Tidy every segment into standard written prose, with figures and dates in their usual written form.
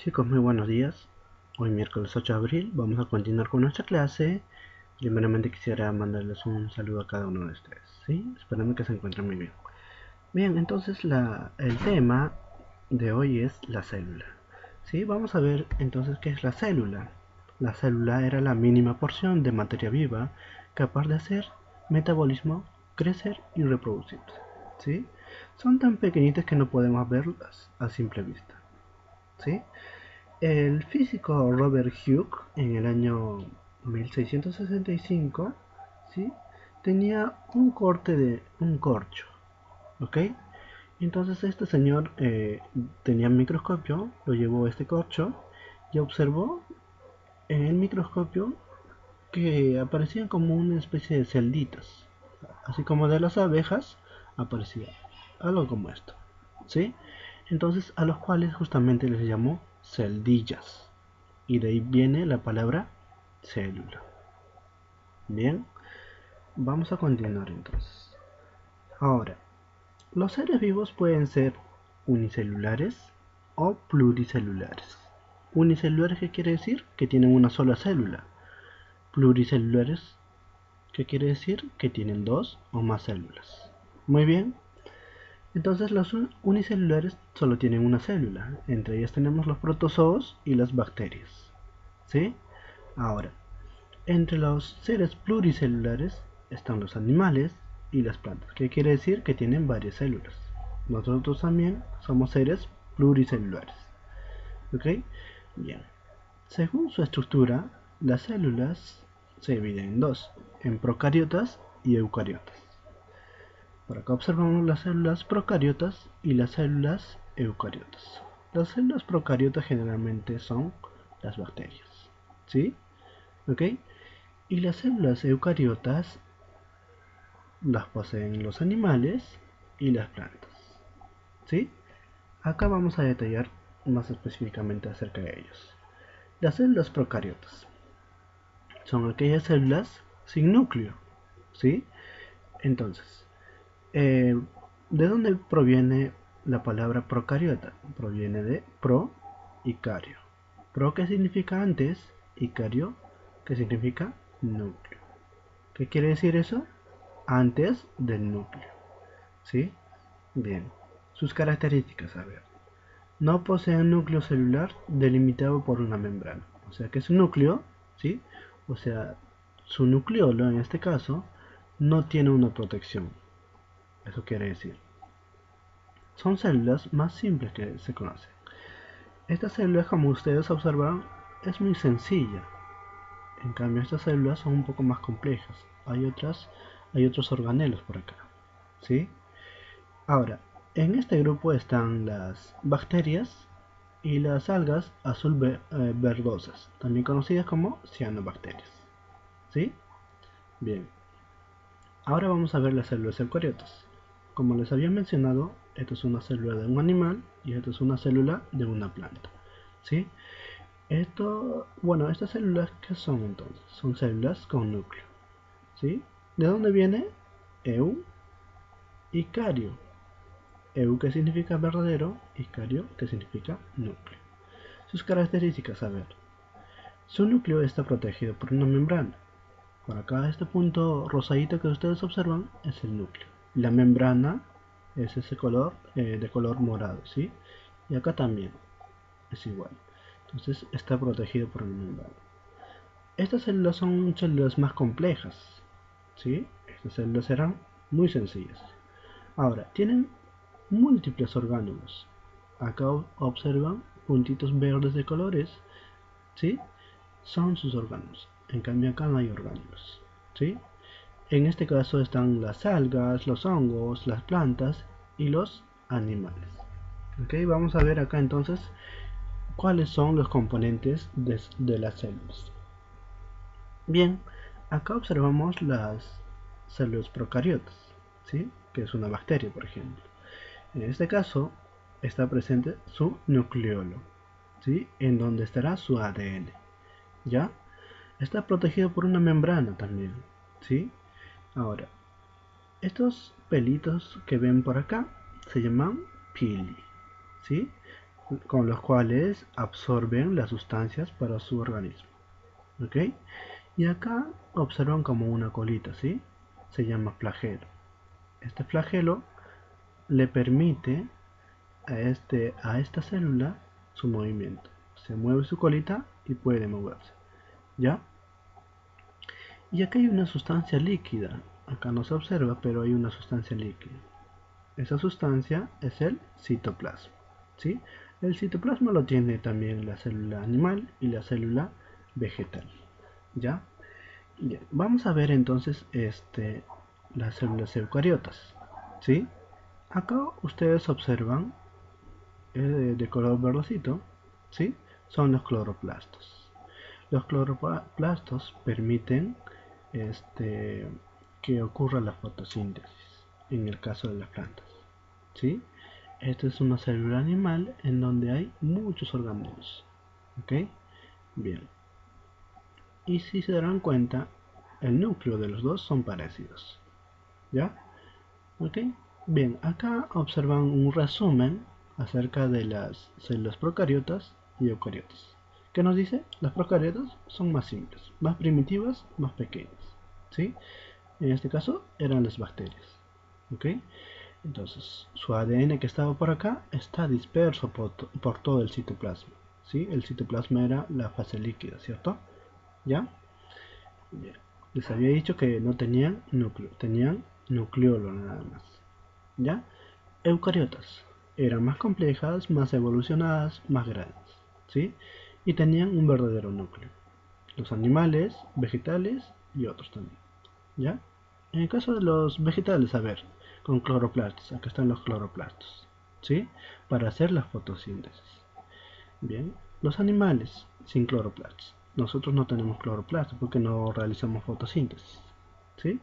Chicos, muy buenos días. Hoy miércoles 8 de abril vamos a continuar con nuestra clase. Primeramente quisiera mandarles un saludo a cada uno de ustedes, ¿sí? Esperando que se encuentren muy bien. Bien, entonces el tema de hoy es la célula. ¿Sí? Vamos a ver entonces qué es la célula. La célula era la mínima porción de materia viva capaz de hacer metabolismo, crecer y reproducirse. ¿Sí? Son tan pequeñitas que no podemos verlas a simple vista. ¿Sí? El físico Robert Hooke en el año 1665, ¿sí? Tenía un corte de un corcho, ¿ok? Entonces este señor tenía un microscopio, lo llevó a este corcho y observó en el microscopio que aparecían como una especie de celditas, así como de las abejas aparecía algo como esto, ¿sí? Entonces a los cuales justamente les llamó celdillas y de ahí viene la palabra célula. Bien, vamos a continuar entonces. Ahora, los seres vivos pueden ser unicelulares o pluricelulares. Unicelulares, ¿qué quiere decir? Que tienen una sola célula. Pluricelulares, ¿qué quiere decir? Que tienen dos o más células. Muy bien, entonces los unicelulares solo tienen una célula. Entre ellas tenemos los protozoos y las bacterias. ¿Sí? Ahora, entre los seres pluricelulares están los animales y las plantas, que quiere decir que tienen varias células. Nosotros también somos seres pluricelulares. ¿Ok? Bien. Según su estructura, las células se dividen en dos, en procariotas y eucariotas. Por acá observamos las células procariotas y las células eucariotas. Las células procariotas generalmente son las bacterias. ¿Sí? ¿Ok? Y las células eucariotas las poseen los animales y las plantas. ¿Sí? Acá vamos a detallar más específicamente acerca de ellos. Las células procariotas son aquellas células sin núcleo. ¿Sí? Entonces, eh, ¿de dónde proviene la palabra procariota? Proviene de pro y cario. Pro, que significa antes, y cario, que significa núcleo. ¿Qué quiere decir eso? Antes del núcleo. ¿Sí? Bien. Sus características, a ver. No poseen núcleo celular delimitado por una membrana. O sea que su núcleo, ¿sí? O sea, su nucleolo en este caso, no tiene una protección. Eso quiere decir. Son células más simples que se conocen. Estas células, como ustedes observan, es muy sencilla. En cambio, estas células son un poco más complejas. Hay otros organelos por acá. ¿Sí? Ahora, en este grupo están las bacterias y las algas azul verdosas, también conocidas como cianobacterias. ¿Sí? Bien. Ahora vamos a ver las células eucariotas. Como les había mencionado, esto es una célula de un animal y esto es una célula de una planta. ¿Sí? Estas células, ¿qué son entonces? Son células con núcleo. ¿Sí? ¿De dónde viene? Eu y cario. Eu, que significa verdadero, y cario, que significa núcleo. Sus características, a ver. Su núcleo está protegido por una membrana. Por acá, este punto rosadito que ustedes observan es el núcleo. La membrana es ese color de color morado, ¿sí? Y acá también es igual. Entonces está protegido por una membrana. Estas células son células más complejas, ¿sí? Estas células eran muy sencillas. Ahora, tienen múltiples orgánulos. Acá observan puntitos verdes de colores, ¿sí? Son sus órganos. En cambio acá no hay órganos, ¿sí? En este caso están las algas, los hongos, las plantas y los animales. ¿Ok? Vamos a ver acá entonces cuáles son los componentes de las células. Bien, acá observamos las células procariotas, ¿sí? Que es una bacteria, por ejemplo. En este caso está presente su nucleolo, ¿sí? En donde estará su ADN, ¿ya? Está protegido por una membrana también, ¿sí? Ahora, estos pelitos que ven por acá se llaman pili, ¿sí? con los cuales absorben las sustancias para su organismo. ¿Ok? Y acá observan como una colita, ¿sí? Se llama flagelo. Este flagelo le permite a esta célula su movimiento. Se mueve su colita y puede moverse. ¿Ya? Y acá hay una sustancia líquida. Acá no se observa, pero hay una sustancia líquida. Esa sustancia es el citoplasma. ¿Sí? El citoplasma lo tiene también la célula animal y la célula vegetal. ¿Ya? Bien, vamos a ver entonces las células eucariotas. ¿Sí? Acá ustedes observan de color verdecito, ¿sí? Son los cloroplastos. Los cloroplastos permiten este, que ocurra la fotosíntesis en el caso de las plantas. ¿Sí? Esta es una célula animal en donde hay muchos orgánulos. ¿Ok? Bien. Y si se darán cuenta, el núcleo de los dos son parecidos. ¿Ya? ¿Ok? Bien, acá observan un resumen acerca de las células procariotas y eucariotas. ¿Qué nos dice? Las procariotas son más simples, más primitivas, más pequeñas. ¿Sí? En este caso eran las bacterias. ¿Ok? Entonces, su ADN que estaba por acá está disperso por todo el citoplasma. ¿Sí? El citoplasma era la fase líquida, ¿cierto? ¿Ya? Bien. Les había dicho que no tenían núcleo, tenían nucleolo nada más. ¿Ya? Eucariotas. Eran más complejas, más evolucionadas, más grandes. ¿Sí? Y tenían un verdadero núcleo. Los animales, vegetales y otros también. ¿Ya? En el caso de los vegetales, a ver, con cloroplastos, acá están los cloroplastos, ¿sí? Para hacer la fotosíntesis. Bien, los animales sin cloroplastos. Nosotros no tenemos cloroplastos porque no realizamos fotosíntesis, ¿sí?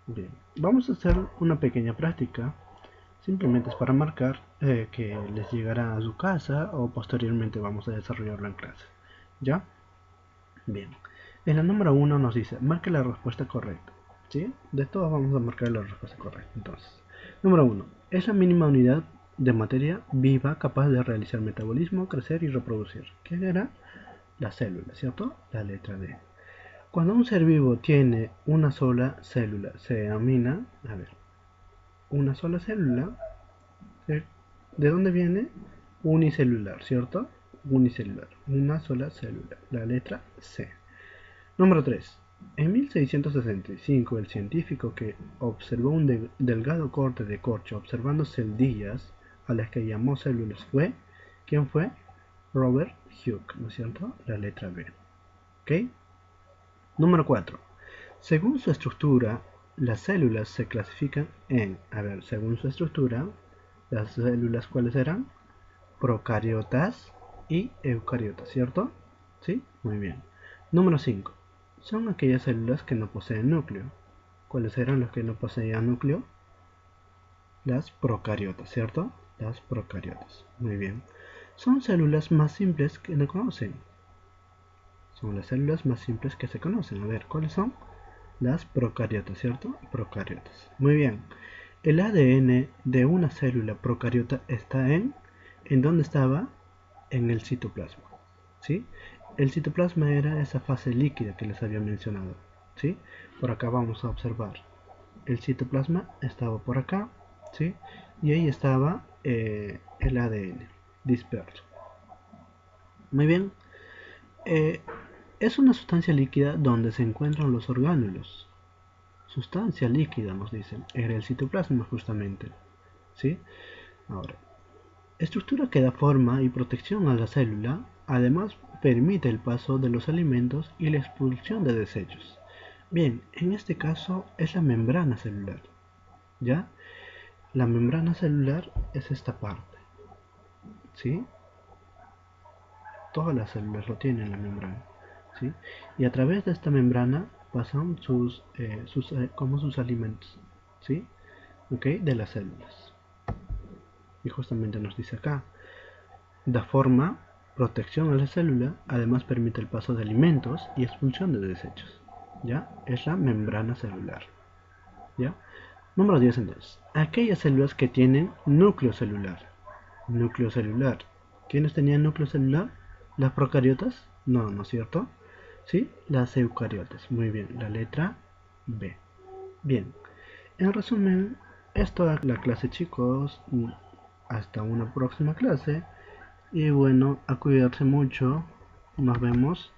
Bien, vamos a hacer una pequeña práctica. Simplemente es para marcar que les llegará a su casa o posteriormente vamos a desarrollarlo en clase. ¿Ya? Bien. En la número 1 nos dice, marque la respuesta correcta. ¿Sí? De todos vamos a marcar la respuesta correcta. Entonces, número 1. Es la mínima unidad de materia viva capaz de realizar metabolismo, crecer y reproducir. ¿Qué era? La célula, ¿cierto? La letra D. Cuando un ser vivo tiene una sola célula, se denomina, a ver, una sola célula, ¿de dónde viene? Unicelular, ¿cierto? Unicelular, una sola célula, la letra C. Número 3. En 1665, el científico que observó un delgado corte de corcho observando celdillas a las que llamó células fue, ¿quién fue? Robert Hooke, ¿no es cierto? La letra B. ¿Ok? Número 4. Según su estructura, las células se clasifican en, a ver, según su estructura, las células ¿cuáles eran? Procariotas y eucariotas, ¿cierto? ¿Sí? Muy bien. Número 5. Son aquellas células que no poseen núcleo. ¿Cuáles eran los que no poseían núcleo? Las procariotas, ¿cierto? Las procariotas. Muy bien. Son células más simples que no conocen. Son las células más simples que se conocen. A ver, ¿cuáles son? Las procariotas, ¿cierto? Procariotas. Muy bien. El ADN de una célula procariota está ¿en dónde estaba? En el citoplasma. ¿Sí? El citoplasma era esa fase líquida que les había mencionado. ¿Sí? Por acá vamos a observar. El citoplasma estaba por acá. ¿Sí? Y ahí estaba el ADN disperso. Muy bien. Eh, es una sustancia líquida donde se encuentran los orgánulos. Sustancia líquida, nos dicen. Era el citoplasma justamente. ¿Sí? Ahora, estructura que da forma y protección a la célula, además permite el paso de los alimentos y la expulsión de desechos. Bien, en este caso es la membrana celular. ¿Ya? La membrana celular es esta parte. ¿Sí? Todas las células lo tienen la membrana. ¿Sí? Y a través de esta membrana pasan como sus alimentos. ¿Sí? ¿Ok? De las células. Y justamente nos dice acá, da forma, protección a la célula, además permite el paso de alimentos y expulsión de desechos. ¿Ya? Es la membrana celular. ¿Ya? Número 10 entonces. Aquellas células que tienen núcleo celular. Núcleo celular. ¿Quiénes tenían núcleo celular? ¿Las procariotas? No, ¿no es cierto? ¿Sí? Las eucariotas. Muy bien, la letra B. Bien, en resumen, esto es la clase, chicos. Hasta una próxima clase. Y bueno, a cuidarse mucho. Nos vemos.